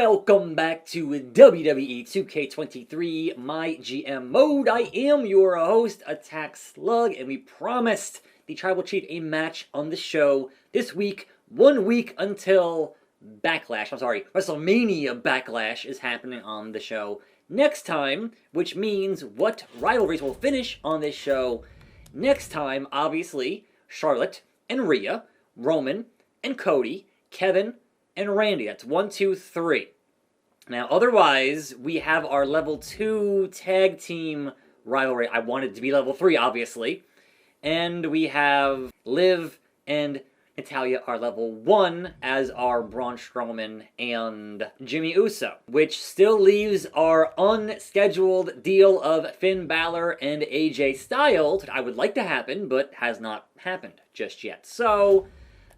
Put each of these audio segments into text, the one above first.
Welcome back to WWE 2K23 MyGM mode. I am your host, attackslug, and we promised the Tribal Chief a match on the show this week, 1 week until WrestleMania Backlash is happening on the show next time, which means what rivalries will finish on this show next time. Obviously, Charlotte and Rhea, Roman and Cody, Kevin and Randy. That's 1, 2, 3. Now, otherwise, we have our level 2 tag team rivalry. I want it to be level 3, obviously. And we have Liv and Natalya are level 1, as are Braun Strowman and Jimmy Uso, which still leaves our unscheduled deal of Finn Balor and AJ Styles, which I would like to happen, but has not happened just yet. So,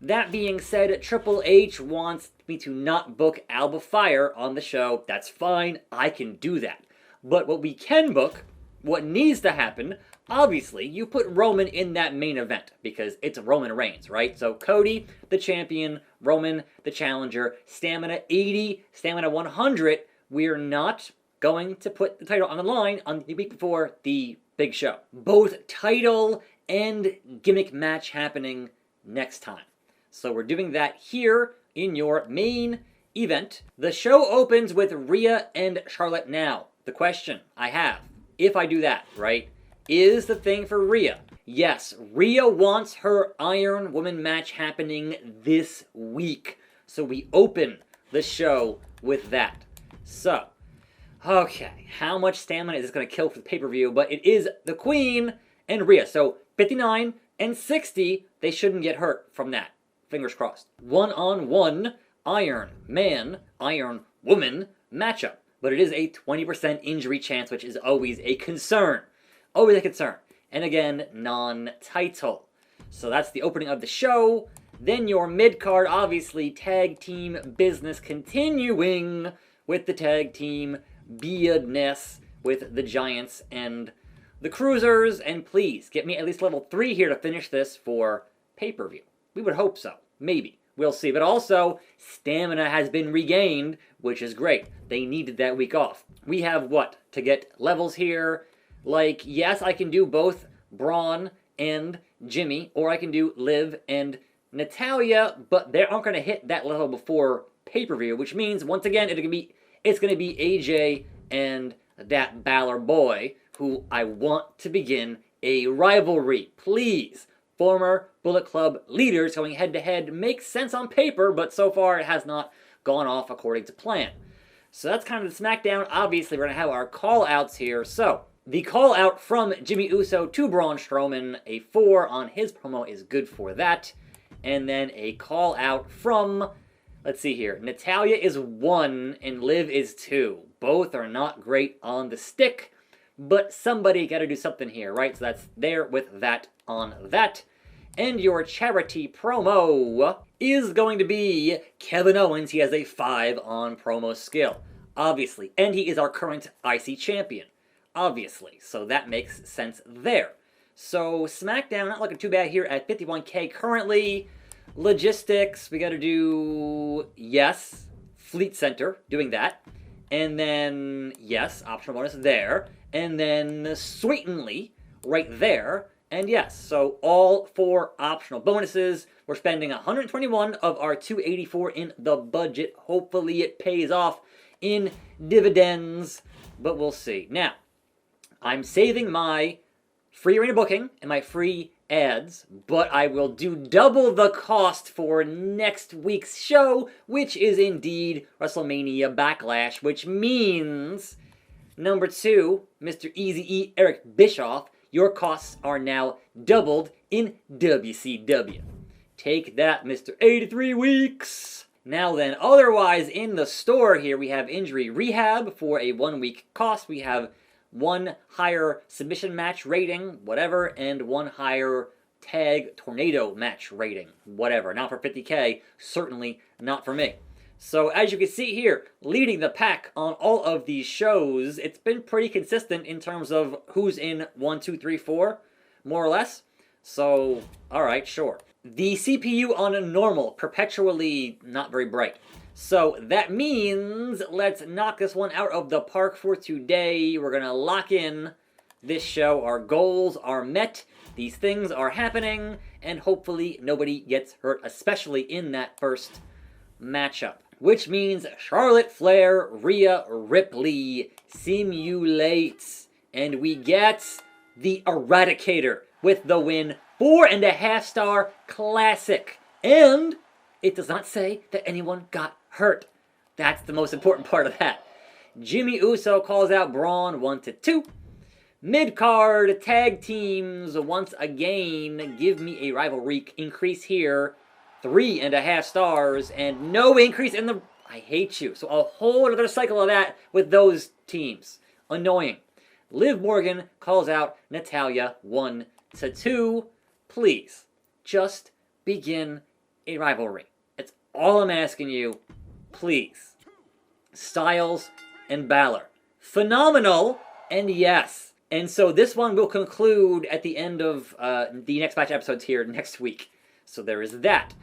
that being said, Triple H wants me to not book Alba Fire on the show. That's fine, I can do that. But what we can book, what needs to happen, obviously, you put Roman in that main event, because it's Roman Reigns, right? So Cody, the champion, Roman, the challenger, stamina 80, stamina 100. We're not going to put the title on the line on the week before the big show. Both title and gimmick match happening next time. So we're doing that here in your main event. The show opens with Rhea and Charlotte now. The question I have, if I do that, right, is the thing for Rhea. Yes, Rhea wants her Iron Woman match happening this week. So we open the show with that. So, okay, how much stamina is this going to kill for the pay-per-view? But it is the Queen and Rhea. So 59 and 60, they shouldn't get hurt from that. Fingers crossed. One-on-one Iron Man, Iron Woman matchup. But it is a 20% injury chance, which is always a concern. Always a concern. And again, non-title. So that's the opening of the show. Then your mid-card, obviously, tag team business continuing with the tag team business with the Giants and the Cruisers. And please, get me at least level 3 here to finish this for pay-per-view. We would hope so. Maybe. We'll see. But also, stamina has been regained, which is great. They needed that week off. We have what? To get levels here. Like, yes, I can do both Braun and Jimmy, or I can do Liv and Natalya, but they aren't going to hit that level before pay-per-view, which means, once again, it's going to be AJ and that Balor boy, who I want to begin a rivalry. Please. Former Bullet Club leaders going head-to-head makes sense on paper, but so far it has not gone off according to plan. So that's kind of the SmackDown. Obviously, we're going to have our call-outs here. So, the call-out from Jimmy Uso to Braun Strowman, a 4 on his promo is good for that. And then a call-out from, let's see here, Natalya is 1 and Liv is 2. Both are not great on the stick, but somebody got to do something here, right? So that's there with that on that. And your charity promo is going to be Kevin Owens. He has a 5 on promo skill, obviously. And he is our current IC champion, obviously. So that makes sense there. So SmackDown, not looking too bad here at 51K currently. Logistics, we got to do, yes, Fleet Center, doing that. And then, yes, optional bonus there. And then Sweetenly, right there. And yes, so all 4 optional bonuses. We're spending 121 of our 284 in the budget. Hopefully it pays off in dividends, but we'll see. Now, I'm saving my free arena booking and my free ads, but I will do double the cost for next week's show, which is indeed WrestleMania Backlash, which means number 2, Mr. Eazy-E Eric Bischoff, your costs are now doubled in WCW. Take that, Mr. 83 Weeks. Now then, otherwise in the store here, we have Injury Rehab for a 1-week cost. We have 1 higher submission match rating, whatever, and 1 higher tag tornado match rating, whatever. Now for 50K, certainly not for me. So as you can see here, leading the pack on all of these shows, it's been pretty consistent in terms of who's in 1, 2, 3, 4, more or less. So, alright, sure. The CPU on a normal, perpetually not very bright. So that means let's knock this one out of the park for today. We're going to lock in this show. Our goals are met. These things are happening. And hopefully nobody gets hurt, especially in that first matchup. Which means Charlotte Flair, Rhea Ripley simulates. And we get the Eradicator with the win. 4.5-star classic. And it does not say that anyone got hurt. That's the most important part of that. Jimmy Uso calls out Braun 1-2. Mid-card tag teams once again give me a rivalry increase here. 3.5 stars and no increase in the... I hate you. So a whole other cycle of that with those teams. Annoying. Liv Morgan calls out Natalya 1-2. Please, just begin a rivalry. That's all I'm asking you. Please. Styles and Balor. Phenomenal, and yes. And so this one will conclude at the end of the next batch episodes here next week. So there is that.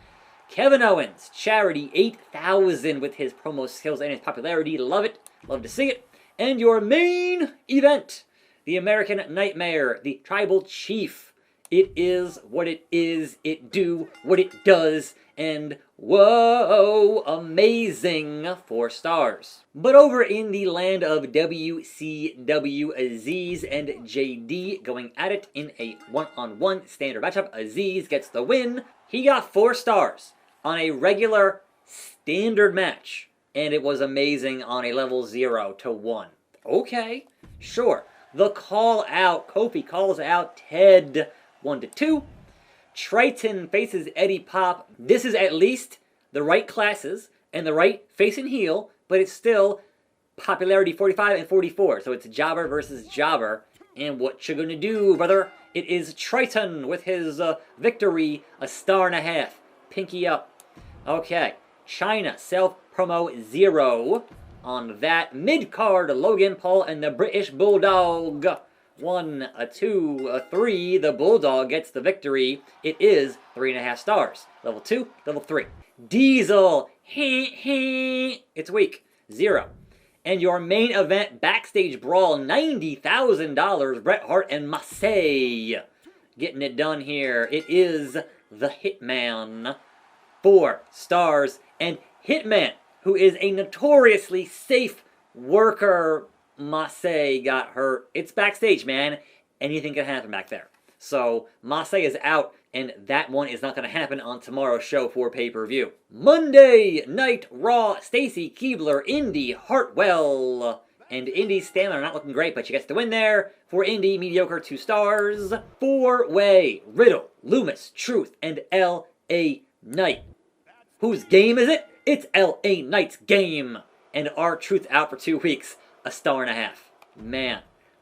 Kevin Owens, Charity 8,000 with his promo skills and his popularity. Love it. Love to see it. And your main event, the American Nightmare, the Tribal Chief. It is what it is. It do what it does. And whoa, amazing 4 stars. But over in the land of WCW, Aziz and JD going at it in a one-on-one standard matchup. Aziz gets the win. He got 4 stars on a regular standard match. And it was amazing on a level 0 to 1. Okay, sure. The call out, Kofi calls out Ted 1-2. Triton faces Eddie Pop. This is at least the right classes and the right face and heel, but it's still popularity 45 and 44. So it's jobber versus jobber. And what you gonna do, brother? It is Triton with his victory, 1.5 stars. Pinky up. Okay. China, self-promo 0 on that. Mid-card, Logan Paul and the British Bulldog. 1, 2, 3. The Bulldog gets the victory. It is 3.5 stars. Level 2, level 3. Diesel. It's weak. 0. And your main event, Backstage Brawl, $90,000. Bret Hart and Massey getting it done here. It is the Hitman. 4 stars. And Hitman, who is a notoriously safe worker, Massey got hurt. It's backstage, man. Anything can happen back there. So, Massey is out, and that one is not going to happen on tomorrow's show for pay-per-view. Monday Night Raw, Stacy Keibler, Indy Hartwell. And Indy's stamina not looking great, but she gets the win there. For Indy, mediocre 2 stars. 4-way, Riddle, Loomis, Truth, and L.A. Knight. Whose game is it? It's L.A. Knight's game. And R-Truth out for 2 weeks. 1.5 stars. Man.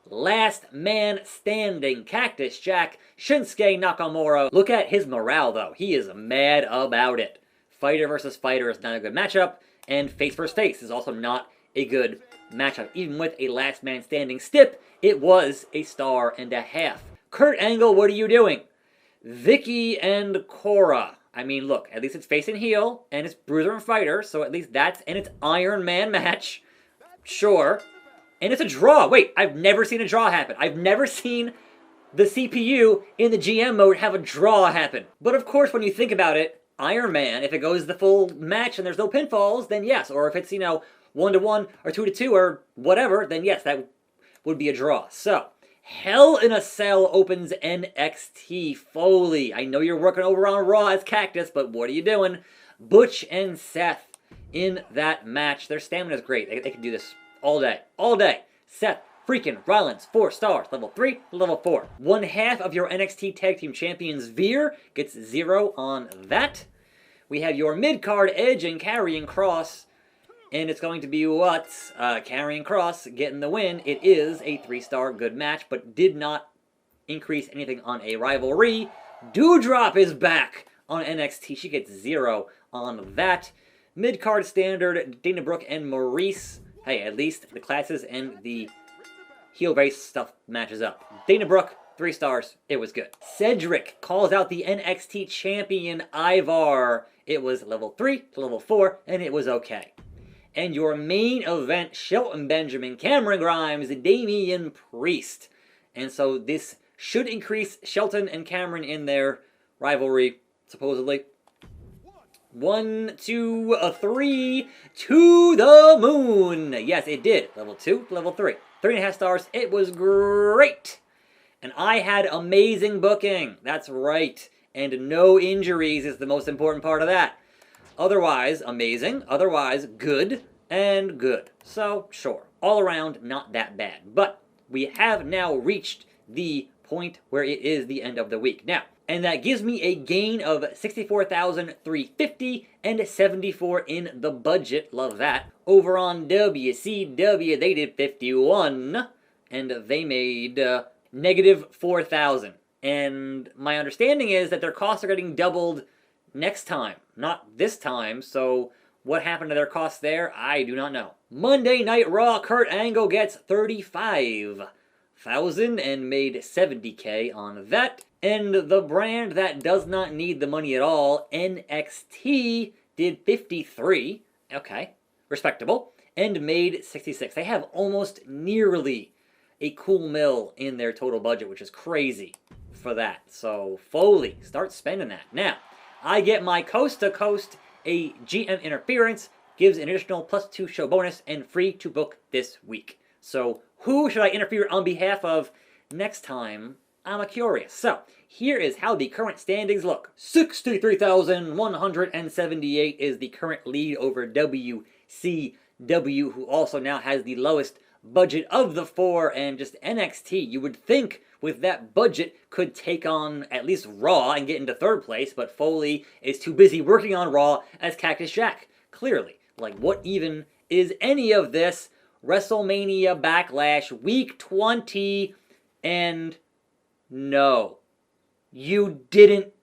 Last man standing. Cactus Jack, Shinsuke Nakamura. Look at his morale, though. He is mad about it. Fighter versus fighter is not a good matchup. And face versus face is also not a good matchup. Even with a last man standing stip, it was 1.5 stars. Kurt Angle, what are you doing? Vicky and Cora. I mean, look, at least it's face and heel, and it's bruiser and fighter, so at least that's, and it's Iron Man match. Sure. And it's a draw. Wait, I've never seen a draw happen. I've never seen the CPU in the GM mode have a draw happen. But of course, when you think about it, Iron Man, if it goes the full match and there's no pinfalls, then yes. Or if it's, 1-1 or 2-2 or whatever, then yes, that would be a draw. So, Hell in a Cell opens NXT. Foley, I know you're working over on Raw as Cactus, but what are you doing? Butch and Seth in that match. Their stamina is great. They can do this all day. All day. Seth freaking Rollins, 4 stars. Level 3, level 4. 1/2 of your NXT Tag Team Champions, Veer, gets 0 on that. We have your mid-card Edge and Karrion Kross. And it's going to be what? Karrion Kross getting the win. It is a 3-star good match, but did not increase anything on a rivalry. Doudrop is back on NXT. She gets 0 on that. Mid-card standard, Dana Brooke and Maurice. Hey, at least the classes and the heel-based stuff matches up. Dana Brooke, 3 stars. It was good. Cedric calls out the NXT champion Ivar. It was level 3 to level 4, and it was okay. And your main event, Shelton Benjamin, Cameron Grimes, Damian Priest. And so this should increase Shelton and Cameron in their rivalry, supposedly. 1, 2, 3, to the moon. Yes, it did. Level 2, level 3. 3.5 stars. It was great. And I had amazing booking. That's right. And no injuries is the most important part of that. Otherwise, amazing. Otherwise, good and good. So, sure. All around, not that bad. But we have now reached the point where it is the end of the week. Now, and that gives me a gain of 64,350 and 74 in the budget. Love that. Over on WCW, they did 51, and they made negative 4,000. And my understanding is that their costs are getting doubled next time, not this time. So what happened to their costs there? I do not know. Monday Night Raw, Kurt Angle gets 35,000 and made 70K on that. And the brand that does not need the money at all, NXT, did 53. Okay, respectable. And made 66. They have almost nearly a cool mil in their total budget, which is crazy for that. So, Foley, start spending that. Now, I get my Coast to Coast, a GM interference, gives an additional +2 show bonus, and free to book this week. So, who should I interfere on behalf of next time? I'm curious. So, here is how the current standings look. 63,178 is the current lead over WCW, who also now has the lowest budget of the 4, and just NXT, you would think with that budget could take on at least Raw and get into 3rd place, but Foley is too busy working on Raw as Cactus Jack. Clearly. Like, what even is any of this? WrestleMania Backlash, Week 20, and no. You didn't,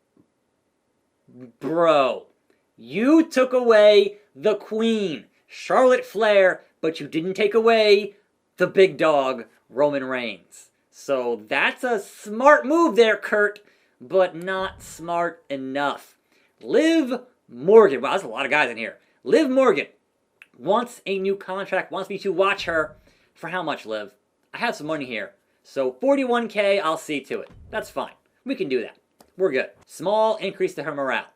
bro. You took away the queen, Charlotte Flair, but you didn't take away the big dog, Roman Reigns. So that's a smart move there, Kurt, but not smart enough. Liv Morgan, wow, there's a lot of guys in here. Liv Morgan wants a new contract, wants me to watch her. For how much, Liv? I have some money here. So 41K, I'll see to it. That's fine. We can do that. We're good. Small increase to her morale.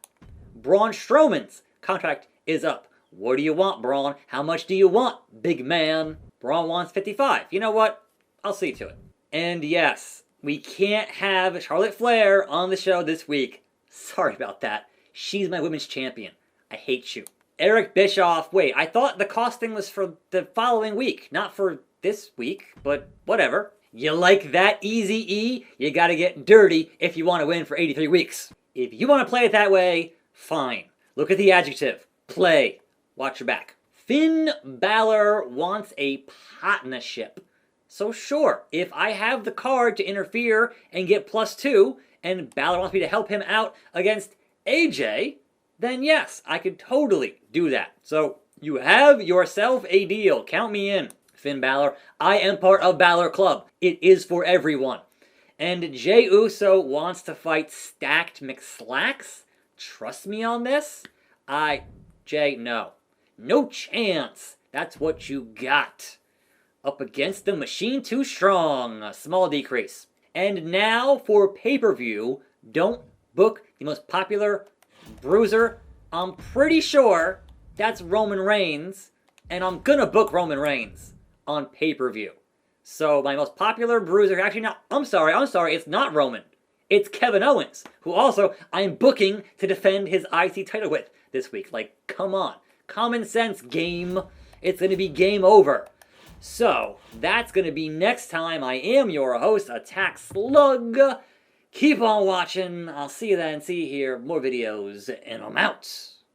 Braun Strowman's contract is up. What do you want, Braun? How much do you want, big man? Braun wants 55. You know what? I'll see to it. And yes, we can't have Charlotte Flair on the show this week. Sorry about that. She's my women's champion. I hate you. Eric Bischoff. Wait, I thought the costing was for the following week, not for this week, but whatever. You like that, Eazy-E? You gotta get dirty if you want to win for 83 weeks. If you want to play it that way, fine. Look at the adjective. Play. Watch your back. Finn Balor wants a partnership. So sure, if I have the card to interfere and get +2, and Balor wants me to help him out against AJ, then yes, I could totally do that. So you have yourself a deal. Count me in. Finn Balor, I am part of Balor Club. It is for everyone. And Jey Uso wants to fight Stacked McSlacks? Trust me on this? Jay, no. No chance. That's what you got. Up against the Machine Too Strong. A small decrease. And now for pay-per-view, don't book the most popular bruiser. I'm pretty sure that's Roman Reigns, and I'm gonna book Roman Reigns on pay-per-view. So my most popular bruiser, actually not, I'm sorry, it's not Roman. It's Kevin Owens, who also I'm booking to defend his IC title with this week. Like, come on. Common sense, game. It's gonna be game over. So, that's gonna be next time. I am your host, Attack Slug. Keep on watching. I'll see you then, see you here. More videos, and I'm out.